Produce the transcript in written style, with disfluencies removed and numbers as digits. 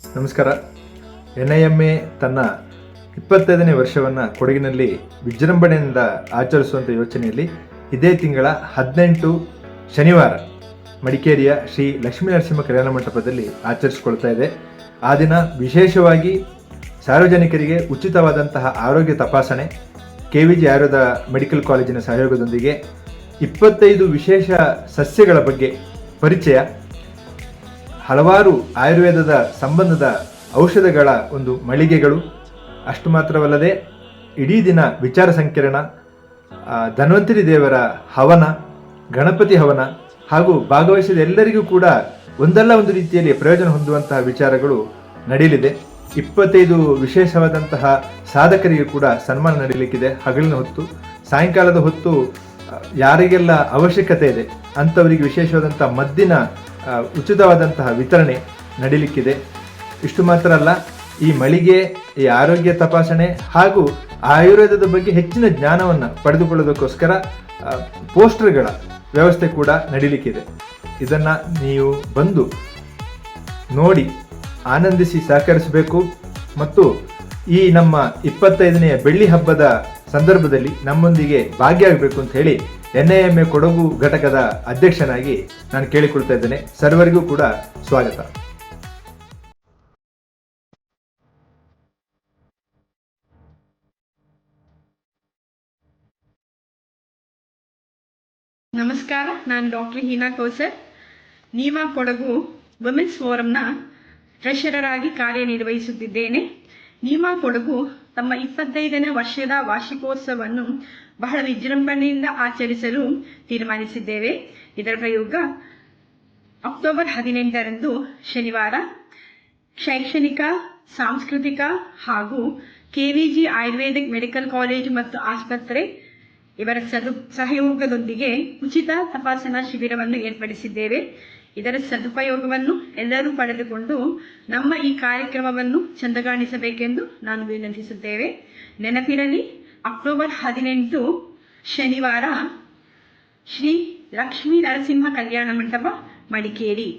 ನಮಸ್ಕಾರ. NIMA ತನ್ನ 25ನೇ ವರ್ಷವನ್ನು ಕೊಡಗಿನಲ್ಲಿ ವಿಜೃಂಭಣೆಯಿಂದ ಆಚರಿಸುವಂಥ ಯೋಚನೆಯಲ್ಲಿ ಇದೇ ತಿಂಗಳ 18 ಶನಿವಾರ ಮಡಿಕೇರಿಯ ಶ್ರೀ ಲಕ್ಷ್ಮೀನರಸಿಂಹ ಕಲ್ಯಾಣ ಮಂಟಪದಲ್ಲಿ ಆಚರಿಸಿಕೊಳ್ತಾ ಇದೆ. ಆ ದಿನ ವಿಶೇಷವಾಗಿ ಸಾರ್ವಜನಿಕರಿಗೆ ಉಚಿತವಾದಂತಹ ಆರೋಗ್ಯ ತಪಾಸಣೆ, KVG ಆಯುರ್ವೇದ ಮೆಡಿಕಲ್ ಕಾಲೇಜಿನ ಸಹಯೋಗದೊಂದಿಗೆ 25 ವಿಶೇಷ ಸಸ್ಯಗಳ ಬಗ್ಗೆ ಪರಿಚಯ, ಹಲವಾರು ಆಯುರ್ವೇದದ ಸಂಬಂಧದ ಔಷಧಗಳ ಒಂದು ಮಳಿಗೆಗಳು, ಅಷ್ಟು ಮಾತ್ರವಲ್ಲದೆ ಇಡೀ ದಿನ ವಿಚಾರ ಸಂಕಿರಣ, ಧನ್ವಂತರಿ ದೇವರ ಹವನ, ಗಣಪತಿ ಹವನ ಹಾಗೂ ಭಾಗವಹಿಸಿದ ಎಲ್ಲರಿಗೂ ಕೂಡ ಒಂದಲ್ಲ ಒಂದು ರೀತಿಯಲ್ಲಿ ಪ್ರಯೋಜನ ಹೊಂದುವಂತಹ ವಿಚಾರಗಳು ನಡೆಯಲಿದೆ. 25 ವಿಶೇಷವಾದಂತಹ ಸಾಧಕರಿಗೆ ಕೂಡ ಸನ್ಮಾನ ನಡೆಯಲಿಕ್ಕಿದೆ. ಹಗಲಿನ ಹೊತ್ತು, ಸಾಯಂಕಾಲದ ಹೊತ್ತು ಯಾರಿಗೆಲ್ಲ ಅವಶ್ಯಕತೆ ಇದೆ ಅಂಥವರಿಗೆ ವಿಶೇಷವಾದಂತಹ ಮದ್ದಿನ ಉಚಿತವಾದಂತಹ ವಿತರಣೆ ನಡೀಲಿಕ್ಕಿದೆ. ಇಷ್ಟು ಮಾತ್ರ ಅಲ್ಲ, ಈ ಮಳಿಗೆ, ಈ ಆರೋಗ್ಯ ತಪಾಸಣೆ ಹಾಗೂ ಆಯುರ್ವೇದದ ಬಗ್ಗೆ ಹೆಚ್ಚಿನ ಜ್ಞಾನವನ್ನು ಪಡೆದುಕೊಳ್ಳೋದಕ್ಕೋಸ್ಕರ ಪೋಸ್ಟರ್ಗಳ ವ್ಯವಸ್ಥೆ ಕೂಡ ನಡೀಲಿಕ್ಕಿದೆ. ಇದನ್ನು ನೀವು ಬಂದು ನೋಡಿ ಆನಂದಿಸಿ ಸಹಕರಿಸಬೇಕು ಮತ್ತು ಈ ನಮ್ಮ 25ನೇ ಬೆಳ್ಳಿ ಹಬ್ಬದ ಸಂದರ್ಭದಲ್ಲಿ ನಮ್ಮೊಂದಿಗೆ ಭಾಗಿಯಾಗಬೇಕು ಅಂತ ಹೇಳಿ NIMA ಕೊಡಗು ಘಟಕದ ಅಧ್ಯಕ್ಷನಾಗಿ ನಾನು ಕೇಳಿಕೊಳ್ತಾ ಇದ್ದೇನೆ. ಸರ್ವರಿಗೂ ಕೂಡ ಸ್ವಾಗತ. ನಮಸ್ಕಾರ, ನಾನು doctor Heena Kausar, NIMA Kodagu women's ಫೋರಂನ ಟ್ರೆಷರರ್ ಆಗಿ ಕಾರ್ಯನಿರ್ವಹಿಸುತ್ತಿದ್ದೇನೆ. NIMA ಕೊಡಗು ತಮ್ಮ 25ನೇ ವರ್ಷದ ವಾರ್ಷಿಕೋತ್ಸವವನ್ನು ಬಹಳ ವಿಜೃಂಭಣೆಯಿಂದ ಆಚರಿಸಲು ತೀರ್ಮಾನಿಸಿದ್ದೇವೆ. ಇದರ ಪ್ರಯೋಗ ಅಕ್ಟೋಬರ್ 18ರಂದು ಶನಿವಾರ ಶೈಕ್ಷಣಿಕ, ಸಾಂಸ್ಕೃತಿಕ ಹಾಗೂ KVG ಆಯುರ್ವೇದಿಕ್ ಮೆಡಿಕಲ್ ಕಾಲೇಜ್ ಮತ್ತು ಆಸ್ಪತ್ರೆ ಇವರ ಸಹಯೋಗದೊಂದಿಗೆ ಉಚಿತ ತಪಾಸಣಾ ಶಿಬಿರವನ್ನು ಏರ್ಪಡಿಸಿದ್ದೇವೆ. ಇದರ ಸದುಪಯೋಗವನ್ನು ಎಲ್ಲರೂ ಪಡೆದುಕೊಂಡು ನಮ್ಮ ಈ ಕಾರ್ಯಕ್ರಮವನ್ನು ಚಂದಗಾಣಿಸಬೇಕೆಂದು ನಾನು ವಿನಂತಿಸುತ್ತೇವೆ. ನೆನಪಿರಲಿ, ಅಕ್ಟೋಬರ್ 18 ಶನಿವಾರ, ಶ್ರೀ ಲಕ್ಷ್ಮೀ ನರಸಿಂಹ ಕಲ್ಯಾಣ ಮಂಟಪ, ಮಡಿಕೇರಿ.